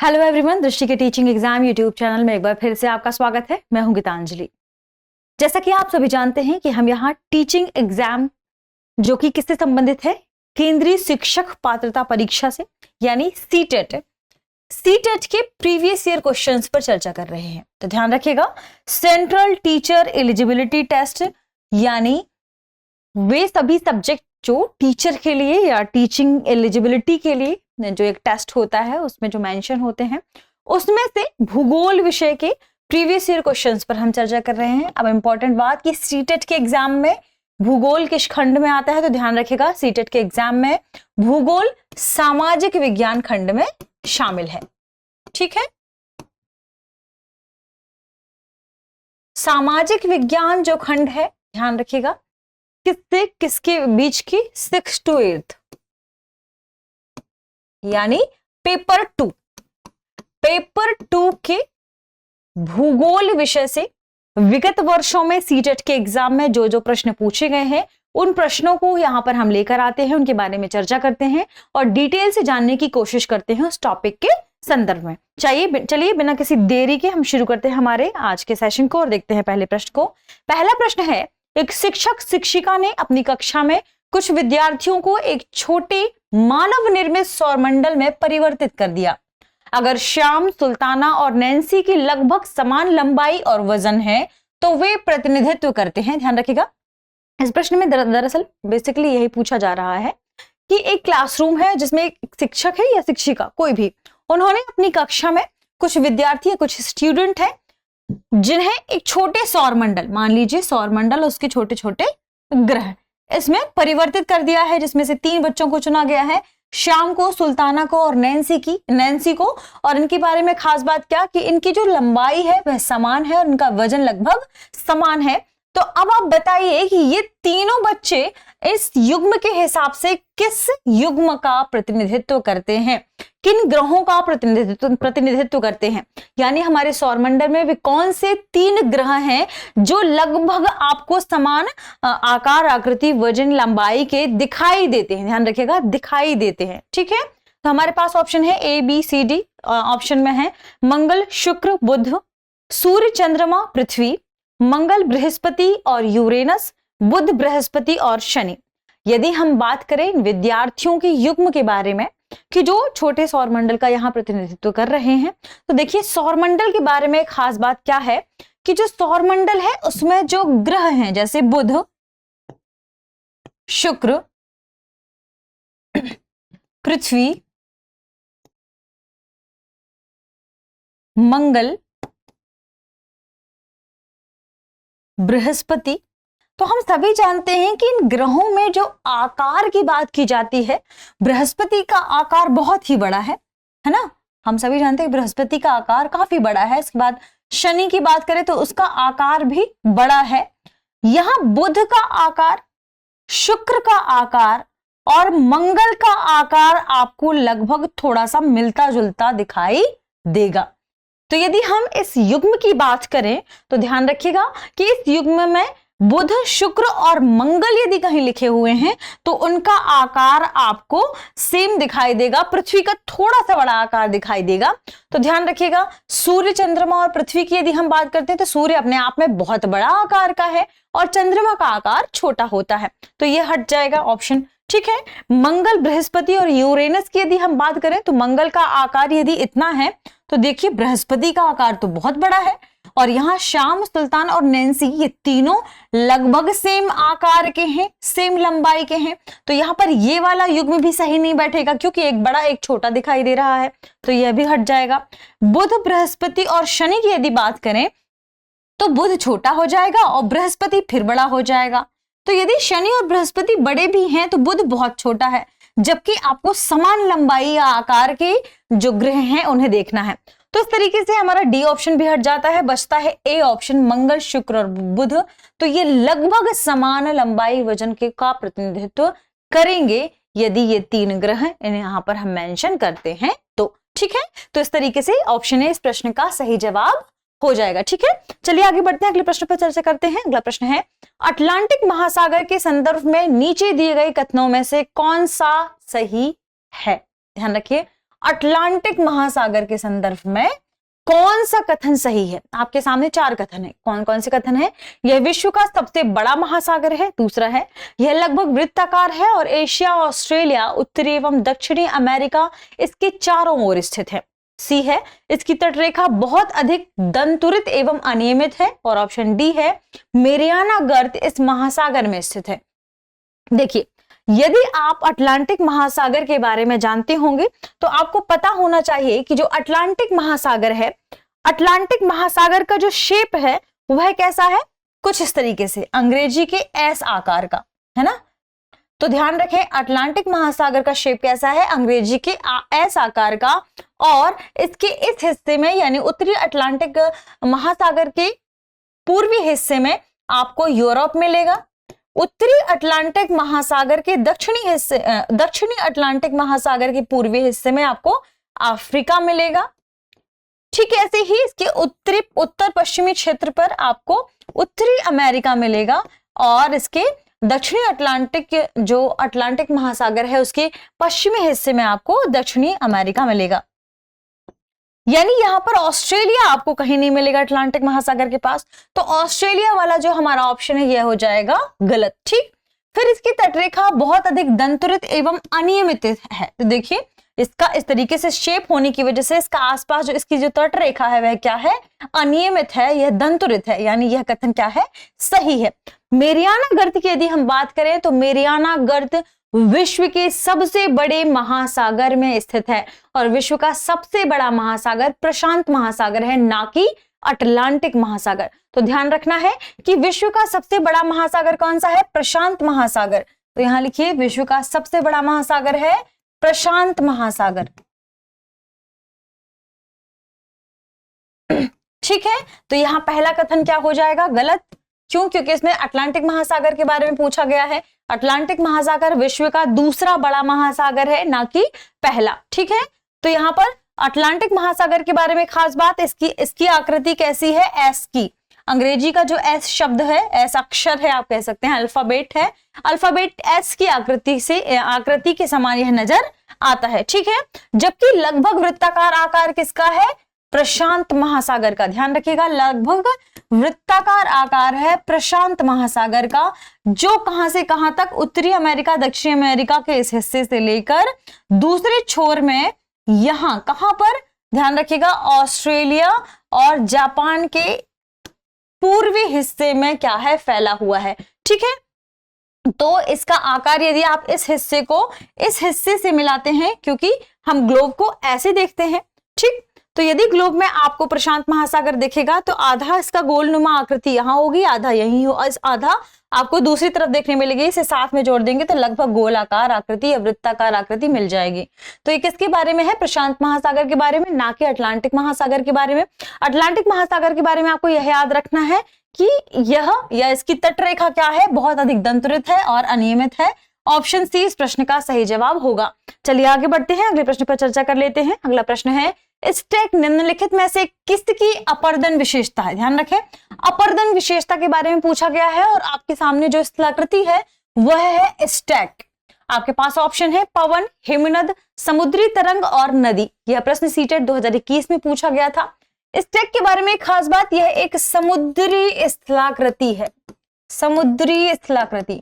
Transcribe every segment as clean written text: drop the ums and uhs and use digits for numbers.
Hello everyone, दृष्टि के teaching exam YouTube channel में एक बार फिर से आपका स्वागत है। मैं हूं गीतांजलि। जैसा कि आप सभी जानते हैं कि हम यहाँ टीचिंग एग्जाम जो कि किससे संबंधित है, केंद्रीय शिक्षक पात्रता परीक्षा से यानी सीटेट के प्रीवियस ईयर क्वेश्चंस पर चर्चा कर रहे हैं। तो ध्यान रखिएगा, सेंट्रल टीचर एलिजिबिलिटी टेस्ट यानी वे सभी सब्जेक्ट जो टीचर के लिए या टीचिंग एलिजिबिलिटी के लिए जो एक टेस्ट होता है उसमें जो मेंशन होते हैं, उसमें से भूगोल विषय के प्रीवियस ईयर क्वेश्चंस पर हम चर्चा कर रहे हैं। अब इंपॉर्टेंट बात कि सीटेट के एग्जाम में भूगोल किस खंड में आता है, तो ध्यान रखिएगा सीटेट के एग्जाम में भूगोल सामाजिक विज्ञान खंड में शामिल है। ठीक है, सामाजिक विज्ञान जो खंड है, ध्यान रखिएगा किससे किसके बीच की 6th to 8th यानी पेपर 2 के भूगोल विषय से विगत वर्षों में सीटेट के एग्जाम में जो जो प्रश्न पूछे गए हैं उन प्रश्नों को यहां पर हम लेकर आते हैं, उनके बारे में चर्चा करते हैं और डिटेल से जानने की कोशिश करते हैं उस टॉपिक के संदर्भ में। चलिए बिना किसी देरी के हम शुरू करते हैं हमारे आज के सेशन को और देखते हैं पहले प्रश्न को। पहला प्रश्न है, एक शिक्षक शिक्षिका ने अपनी कक्षा में कुछ विद्यार्थियों को एक छोटे मानव निर्मित सौरमंडल में परिवर्तित कर दिया। अगर श्याम, सुल्ताना और नैन्सी की लगभग समान लंबाई और वजन है तो वे प्रतिनिधित्व करते हैं। ध्यान रखिएगा, इस प्रश्न में दरअसल बेसिकली यही पूछा जा रहा है कि एक क्लासरूम है जिसमें एक शिक्षक है या शिक्षिका कोई भी, उन्होंने अपनी कक्षा में कुछ विद्यार्थी या कुछ स्टूडेंट है जिन्हें एक छोटे सौरमंडल, मान लीजिए सौरमंडल उसके छोटे छोटे ग्रह, इसमें परिवर्तित कर दिया है, जिसमें से 3 बच्चों को चुना गया है, श्याम को, सुल्ताना को और नैन्सी को। और इनके बारे में खास बात क्या कि इनकी जो लंबाई है वह समान है और इनका वजन लगभग समान है। तो अब आप बताइए कि ये तीनों बच्चे इस युग्म के हिसाब से किस युग्म का प्रतिनिधित्व करते हैं, किन ग्रहों का प्रतिनिधित्व करते हैं, यानी हमारे सौरमंडल में वे कौन से 3 ग्रह हैं जो लगभग आपको समान आकार, आकृति, वजन, लंबाई के दिखाई देते हैं। ध्यान रखिएगा, दिखाई देते हैं। ठीक है, तो हमारे पास ऑप्शन है A, B, C, D। Option में है मंगल, शुक्र, बुध, सूर्य, चंद्रमा, पृथ्वी, मंगल, बृहस्पति और यूरेनस, बुध, बृहस्पति और शनि। यदि हम बात करें विद्यार्थियों के युग्म के बारे में कि जो छोटे सौरमंडल का यहां प्रतिनिधित्व कर रहे हैं, तो देखिए सौरमंडल के बारे में खास बात क्या है कि जो सौरमंडल है उसमें जो ग्रह हैं जैसे बुध, शुक्र, पृथ्वी, मंगल, बृहस्पति, तो हम सभी जानते हैं कि इन ग्रहों में जो आकार की बात की जाती है, बृहस्पति का आकार बहुत ही बड़ा है ना। हम सभी जानते हैं बृहस्पति का आकार काफी बड़ा है। इसके बाद शनि की बात करें तो उसका आकार भी बड़ा है। यहां बुध का आकार, शुक्र का आकार और मंगल का आकार आपको लगभग थोड़ा सा मिलता जुलता दिखाई देगा। तो यदि हम इस युग्म की बात करें तो ध्यान रखिएगा कि इस युग्म में बुध, शुक्र और मंगल यदि कहीं लिखे हुए हैं तो उनका आकार आपको सेम दिखाई देगा, पृथ्वी का थोड़ा सा बड़ा आकार दिखाई देगा। तो ध्यान रखिएगा, सूर्य, चंद्रमा और पृथ्वी की यदि हम बात करते हैं तो सूर्य अपने आप में बहुत बड़ा आकार का है और चंद्रमा का आकार छोटा होता है, तो यह हट जाएगा ऑप्शन। ठीक है, मंगल, बृहस्पति और यूरेनस की यदि हम बात करें तो मंगल का आकार यदि इतना है तो देखिए बृहस्पति का आकार तो बहुत बड़ा है और यहाँ श्याम, सुल्तान और नैन्सी ये तीनों लगभग सेम आकार के हैं, सेम लंबाई के हैं। तो यहाँ पर ये वाला युग्म भी सही नहीं बैठेगा क्योंकि एक बड़ा एक छोटा दिखाई दे रहा है, तो यह भी हट जाएगा। बुध, बृहस्पति और शनि की यदि बात करें तो बुध छोटा हो जाएगा और बृहस्पति फिर बड़ा हो जाएगा। तो यदि शनि और बृहस्पति बड़े भी हैं तो बुध बहुत छोटा है, जबकि आपको समान लंबाई या आकार के जो ग्रह हैं उन्हें देखना है। तो इस तरीके से हमारा डी ऑप्शन भी हट जाता है, बचता है ए ऑप्शन, मंगल, शुक्र और बुध। तो ये लगभग समान लंबाई, वजन के का प्रतिनिधित्व करेंगे यदि ये 3 ग्रह इन्हें यहां पर हम मेंशन करते हैं तो। ठीक है, तो इस तरीके से ऑप्शन ए इस प्रश्न का सही जवाब हो जाएगा। ठीक है, चलिए आगे बढ़ते हैं, अगले प्रश्न पर चर्चा करते हैं। अगला प्रश्न है, अटलांटिक महासागर के संदर्भ में नीचे दिए गए कथनों में से कौन सा सही है? ध्यान रखिए, अटलांटिक महासागर के संदर्भ में कौन सा कथन सही है? आपके सामने 4 कथन है। कौन कौन से कथन है? यह विश्व का सबसे बड़ा महासागर है, दूसरा है यह लगभग वृत्ताकार है और एशिया, ऑस्ट्रेलिया, उत्तरी एवं दक्षिणी अमेरिका इसके चारों ओर स्थित है। सी है इसकी तटरेखा बहुत अधिक दंतुरित एवं अनियमित है और ऑप्शन डी है मेरियाना गर्त इस महासागर में स्थित है। देखिए, यदि आप अटलांटिक महासागर के बारे में जानते होंगे तो आपको पता होना चाहिए कि जो अटलांटिक महासागर है, अटलांटिक महासागर का जो शेप है वह कैसा है? कुछ इस तरीके से, अंग्रेजी के एस आकार का, है ना। तो ध्यान रखें, अटलांटिक महासागर का शेप कैसा है? अंग्रेजी के एस आकार का। और इसके इस हिस्से में यानी उत्तरी अटलांटिक महासागर के पूर्वी हिस्से में आपको यूरोप मिलेगा। उत्तरी अटलांटिक महासागर के दक्षिणी अटलांटिक महासागर के पूर्वी हिस्से में आपको अफ्रीका मिलेगा। ठीक है, ऐसे ही इसके उत्तर पश्चिमी क्षेत्र पर आपको उत्तरी अमेरिका मिलेगा और इसके दक्षिणी अटलांटिक जो अटलांटिक महासागर है उसके पश्चिमी हिस्से में आपको दक्षिणी अमेरिका मिलेगा। यानी यहां पर ऑस्ट्रेलिया आपको कहीं नहीं मिलेगा अटलांटिक महासागर के पास। तो ऑस्ट्रेलिया वाला जो हमारा ऑप्शन है यह हो जाएगा गलत। ठीक, फिर इसकी तटरेखा बहुत अधिक दंतुरित एवं अनियमित है। तो देखिए, इसका इस तरीके से शेप होने की वजह से इसका आसपास जो इसकी जो तटरेखा है वह क्या है? अनियमित है, यह दंतुरित है, यानी यह कथन क्या है? सही है। मेरियाना गर्त की यदि हम बात करें तो मेरियाना गर्त विश्व के सबसे बड़े महासागर में स्थित है और विश्व का सबसे बड़ा महासागर प्रशांत महासागर है, ना कि अटलांटिक महासागर। तो ध्यान रखना है कि विश्व का सबसे बड़ा महासागर कौन सा है? प्रशांत महासागर। तो यहां लिखिए, विश्व का सबसे बड़ा महासागर है प्रशांत महासागर। ठीक है, तो यहां पहला कथन क्या हो जाएगा? गलत। क्यों? क्योंकि इसमें अटलांटिक महासागर के बारे में पूछा गया है। अटलांटिक महासागर विश्व का दूसरा बड़ा महासागर है, ना कि पहला। ठीक है, तो यहां पर अटलांटिक महासागर के बारे में खास बात, इसकी आकृति कैसी है? एस की। अंग्रेजी का जो एस शब्द है, एस अक्षर है, आप कह सकते हैं अल्फाबेट है, अल्फाबेट एस की आकृति के समान यह नजर आता है। ठीक है, जबकि लगभग वृत्ताकार आकार किसका है? प्रशांत महासागर का। ध्यान रखिएगा, लगभग वृत्ताकार आकार है प्रशांत महासागर का, जो कहां से कहां तक? उत्तरी अमेरिका, दक्षिणी अमेरिका के इस हिस्से से लेकर दूसरे छोर में यहां कहां पर? ध्यान रखिएगा, ऑस्ट्रेलिया और जापान के पूर्वी हिस्से में क्या है? फैला हुआ है। ठीक है, तो इसका आकार यदि आप इस हिस्से को इस हिस्से से मिलाते हैं, क्योंकि हम ग्लोब को ऐसे देखते हैं। ठीक, तो यदि ग्लोब में आपको प्रशांत महासागर दिखेगा तो आधा इसका गोलनुमा आकृति यहां होगी, आधा यहीं हो, आधा आपको दूसरी तरफ देखने मिलेगी। इसे साथ में जोड़ देंगे तो लगभग गोलाकार आकृति या वृत्ताकार आकृति मिल जाएगी। तो ये किसके बारे में है? प्रशांत महासागर के बारे में, ना कि अटलांटिक महासागर के बारे में। अटलांटिक महासागर के बारे में आपको यह याद रखना है कि यह या इसकी तटरेखा क्या है? बहुत अधिक दंतुरित है और अनियमित है। ऑप्शन सी इस प्रश्न का सही जवाब होगा। चलिए आगे बढ़ते हैं, अगले प्रश्न पर चर्चा कर लेते हैं। अगला प्रश्न है, स्टैक निम्नलिखित में से किसकी अपर्दन विशेषता है? ध्यान रखें, अपर्दन विशेषता के बारे में पूछा गया है और आपके सामने जो स्थलाकृति है वह है स्टैक। आपके पास ऑप्शन है पवन, हिमनद, समुद्री तरंग और नदी। यह प्रश्न सीटेट 2021 में पूछा गया था। स्टैक के बारे में एक खास बात, यह एक समुद्री स्थलाकृति है, समुद्री स्थलाकृति।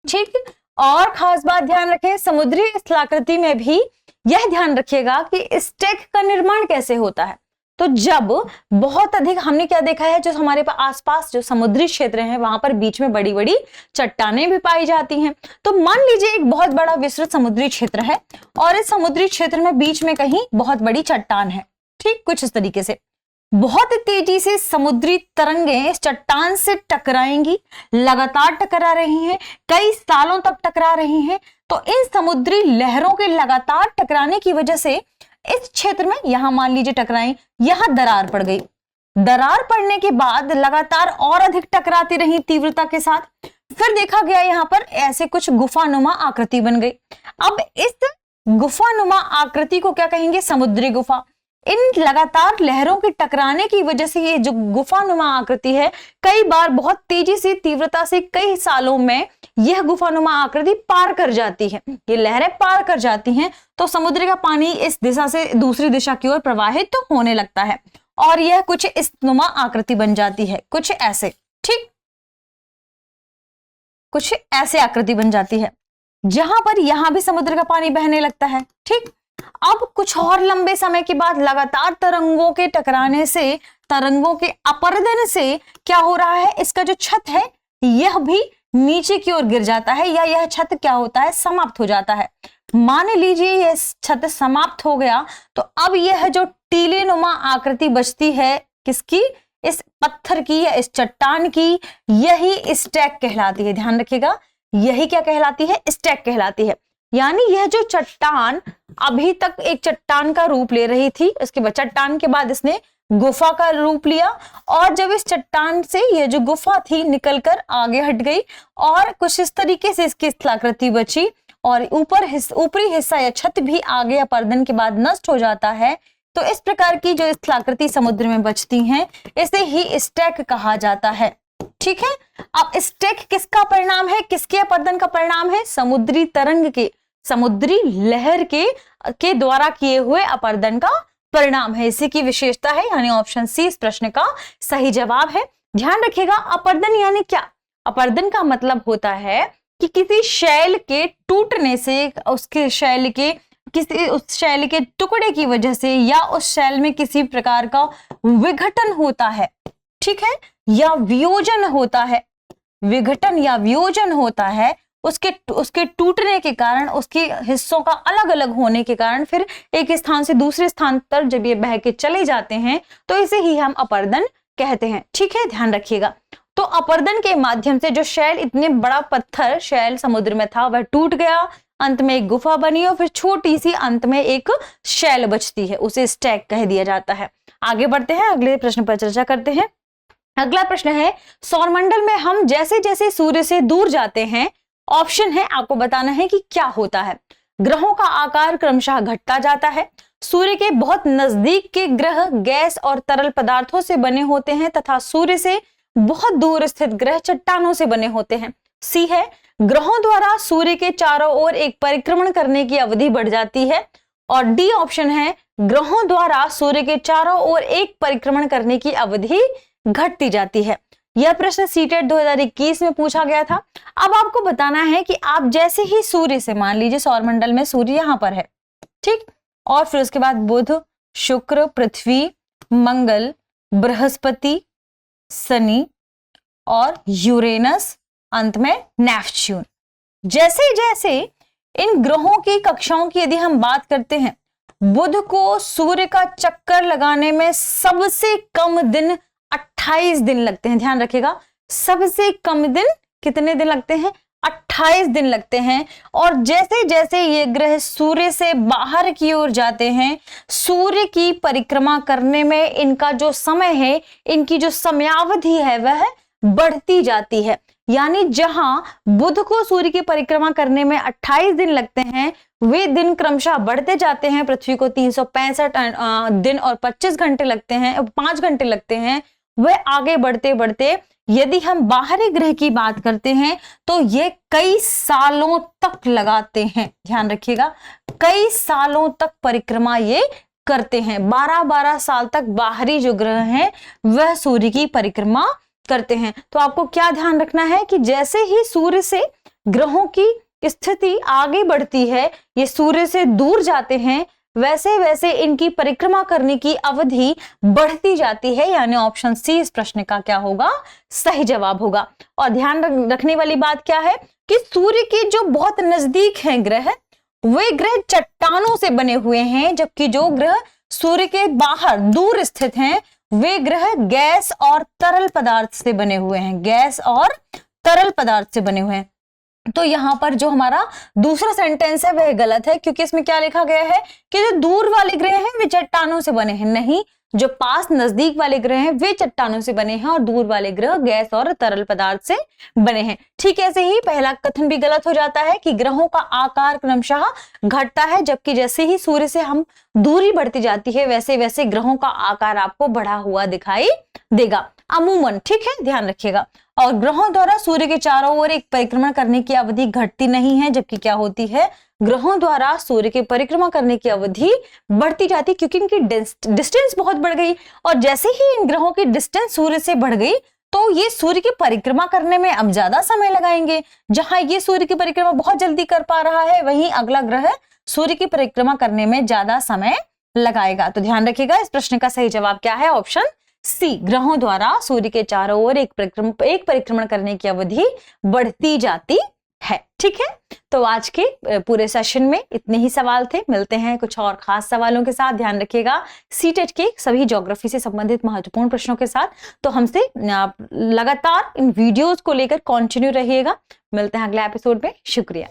ठीक, और खास बात ध्यान रखें, समुद्री स्थलाकृति में भी यह ध्यान रखिएगा कि स्टैक का निर्माण कैसे होता है। तो जब बहुत अधिक, हमने क्या देखा है, जो हमारे पास आसपास जो समुद्री क्षेत्र हैं वहां पर बीच में बड़ी बड़ी चट्टानें भी पाई जाती हैं। तो मान लीजिए एक बहुत बड़ा विस्तृत समुद्री क्षेत्र है और इस समुद्री क्षेत्र में बीच में कहीं बहुत बड़ी चट्टान है। ठीक, कुछ इस तरीके से बहुत तेजी से समुद्री तरंगें इस चट्टान से टकराएंगी, लगातार टकरा रही हैं, कई सालों तक टकरा रही हैं। तो इन समुद्री लहरों के लगातार टकराने की वजह से इस क्षेत्र में, यहां मान लीजिए टकराई, यहां दरार पड़ गई। दरार पड़ने के बाद लगातार और अधिक टकराती रही तीव्रता के साथ। फिर देखा गया यहां पर ऐसे कुछ गुफानुमा आकृति बन गई। अब इस गुफानुमा आकृति को क्या कहेंगे? समुद्री गुफा। इन लगातार लहरों के टकराने की वजह से ये जो गुफानुमा आकृति है, कई बार बहुत तेजी से तीव्रता से कई सालों में यह गुफानुमा आकृति पार कर जाती है, ये लहरें पार कर जाती हैं, तो समुद्र का पानी इस दिशा से दूसरी दिशा की ओर प्रवाहित तो होने लगता है और यह कुछ इस नुमा आकृति बन जाती है, कुछ ऐसे, ठीक, कुछ ऐसे आकृति बन जाती है, जहां पर यहां भी समुद्र का पानी बहने लगता है, ठीक। अब कुछ और लंबे समय के बाद लगातार तरंगों के टकराने से, तरंगों के अपरदन से क्या हो रहा है, इसका जो छत है यह भी नीचे की ओर गिर जाता है, या यह छत क्या होता है, समाप्त हो जाता है। मान लीजिए यह छत समाप्त हो गया, तो अब यह जो टीले नुमा आकृति बचती है किसकी, इस पत्थर की या इस चट्टान की, यही स्टैक कहलाती है। ध्यान रखिएगा, यही क्या कहलाती है, स्टैक कहलाती है। यानी यह जो चट्टान अभी तक एक चट्टान का रूप ले रही थी, इसके बाद चट्टान के बाद इसने गुफा का रूप लिया, और जब इस चट्टान से यह जो गुफा थी निकलकर आगे हट गई और कुछ इस तरीके से इसकी स्थलाकृति बची, और ऊपरी हिस्सा या छत भी आगे अपरदन के बाद नष्ट हो जाता है। तो इस प्रकार की जो स्थलाकृति समुद्र में बचती हैं, इसे ही स्टैक कहा जाता है, ठीक है। अब स्टैक किसका परिणाम है, किसके अपरदन का परिणाम है, समुद्री तरंग के, समुद्री लहर के द्वारा किए हुए अपरदन का परिणाम है, इसी की विशेषता है, यानी ऑप्शन सी इस प्रश्न का सही जवाब है। ध्यान रखिएगा, अपरदन यानी क्या, अपरदन का मतलब होता है कि किसी शैल के टूटने से, उसके शैल के किसी उस शैल के टुकड़े की वजह से, या उस शैल में किसी प्रकार का विघटन होता है, ठीक है, या वियोजन होता है, विघटन या वियोजन होता है, उसके टूटने के कारण, उसके हिस्सों का अलग अलग होने के कारण फिर एक स्थान से दूसरे स्थान पर जब ये बह के चले जाते हैं, तो इसे ही हम अपरदन कहते हैं, ठीक है, ध्यान रखिएगा। तो अपरदन के माध्यम से जो शैल, इतने बड़ा पत्थर शैल समुद्र में था, वह टूट गया, अंत में एक गुफा बनी और फिर छोटी सी अंत में एक शैल बचती है, उसे स्टैक कह दिया जाता है। आगे बढ़ते हैं, अगले प्रश्न पर चर्चा करते हैं। अगला प्रश्न है, सौरमंडल में हम जैसे जैसे सूर्य से दूर जाते हैं, ऑप्शन है, आपको बताना है कि क्या होता है। ग्रहों का आकार क्रमशः घटता जाता है, सूर्य के बहुत नजदीक के ग्रह गैस और तरल पदार्थों से बने होते हैं तथा सूर्य से बहुत दूर स्थित ग्रह चट्टानों से बने होते हैं। सी है, ग्रहों द्वारा सूर्य के चारों ओर एक परिक्रमण करने की अवधि बढ़ जाती है, और डी ऑप्शन है, ग्रहों द्वारा सूर्य के चारों ओर एक परिक्रमण करने की अवधि घटती जाती है। यह प्रश्न सीटेट 2021 में पूछा गया था। अब आपको बताना है कि आप जैसे ही सूर्य से, मान लीजिए सौरमंडल में सूर्य यहां पर है, ठीक, और फिर उसके बाद बुध, शुक्र, पृथ्वी, मंगल, बृहस्पति, शनि और यूरेनस, अंत में नेपच्यून। जैसे जैसे इन ग्रहों की कक्षाओं की यदि हम बात करते हैं, बुध को सूर्य का चक्कर लगाने में सबसे कम दिन 28 दिन लगते हैं। ध्यान रखिएगा, सबसे कम दिन कितने दिन लगते हैं, 28 दिन लगते हैं। और जैसे जैसे ये ग्रह सूर्य से बाहर की ओर जाते हैं, सूर्य की परिक्रमा करने में इनका जो समय है, इनकी जो समयावधि है वह बढ़ती जाती है। यानी जहां बुध को सूर्य की परिक्रमा करने में 28 दिन लगते हैं, वे दिन क्रमशः बढ़ते जाते हैं। पृथ्वी को 365 दिन और 25 घंटे लगते हैं, 5 घंटे लगते हैं। वह आगे बढ़ते बढ़ते, यदि हम बाहरी ग्रह की बात करते हैं तो ये कई सालों तक लगाते हैं। ध्यान रखिएगा, कई सालों तक परिक्रमा ये करते हैं। 12-12 साल तक बाहरी जो ग्रह हैं वह सूर्य की परिक्रमा करते हैं। तो आपको क्या ध्यान रखना है कि जैसे ही सूर्य से ग्रहों की स्थिति आगे बढ़ती है, ये सूर्य से दूर जाते हैं, वैसे वैसे इनकी परिक्रमा करने की अवधि बढ़ती जाती है। यानी ऑप्शन सी इस प्रश्न का क्या होगा, सही जवाब होगा। और ध्यान रखने वाली बात क्या है कि सूर्य के जो बहुत नजदीक हैं ग्रह, वे ग्रह चट्टानों से बने हुए हैं, जबकि जो ग्रह सूर्य के बाहर दूर स्थित हैं वे ग्रह गैस और तरल पदार्थ से बने हुए हैं, गैस और तरल पदार्थ से बने हुए हैं। तो यहां पर जो हमारा दूसरा सेंटेंस है वह गलत है, क्योंकि इसमें क्या लिखा गया है कि जो दूर वाले ग्रह हैं वे चट्टानों से बने हैं। नहीं, जो पास नजदीक वाले ग्रह हैं वे चट्टानों से बने हैं और दूर वाले ग्रह गैस और तरल पदार्थ से बने हैं। ठीक ऐसे ही पहला कथन भी गलत हो जाता है कि ग्रहों का आकार क्रमशः घटता है, जबकि जैसे ही सूर्य से हम दूरी बढ़ती जाती है वैसे वैसे ग्रहों का आकार आपको बढ़ा हुआ दिखाई देगा अमूमन, ठीक है, ध्यान रखिएगा। और ग्रहों द्वारा सूर्य के चारों ओर एक परिक्रमा करने की अवधि घटती नहीं है, जबकि क्या होती है, ग्रहों द्वारा सूर्य की परिक्रमा करने की अवधि बढ़ती जाती, क्योंकि इनकी डिस्टेंस बहुत बढ़ गई। और जैसे ही इन ग्रहों की डिस्टेंस सूर्य से बढ़ गई तो ये सूर्य की परिक्रमा करने में अब ज्यादा समय लगाएंगे। जहां ये सूर्य की परिक्रमा बहुत जल्दी कर पा रहा है, वहीं अगला ग्रह सूर्य की परिक्रमा करने में ज्यादा समय लगाएगा। तो ध्यान रखिएगा, इस प्रश्न का सही जवाब क्या है? ऑप्शन सी, ग्रहों द्वारा सूर्य के चारों ओर एक परिक्रमण करने की अवधि बढ़ती जाती है। ठीक है, तो आज के पूरे सेशन में इतने ही सवाल थे। मिलते हैं कुछ और खास सवालों के साथ। ध्यान रखिएगा, सीटेट के सभी ज्योग्राफी से संबंधित महत्वपूर्ण प्रश्नों के साथ। तो हमसे लगातार इन वीडियोस को लेकर कंटिन्यू रहिएगा। मिलते हैं अगले एपिसोड में। शुक्रिया।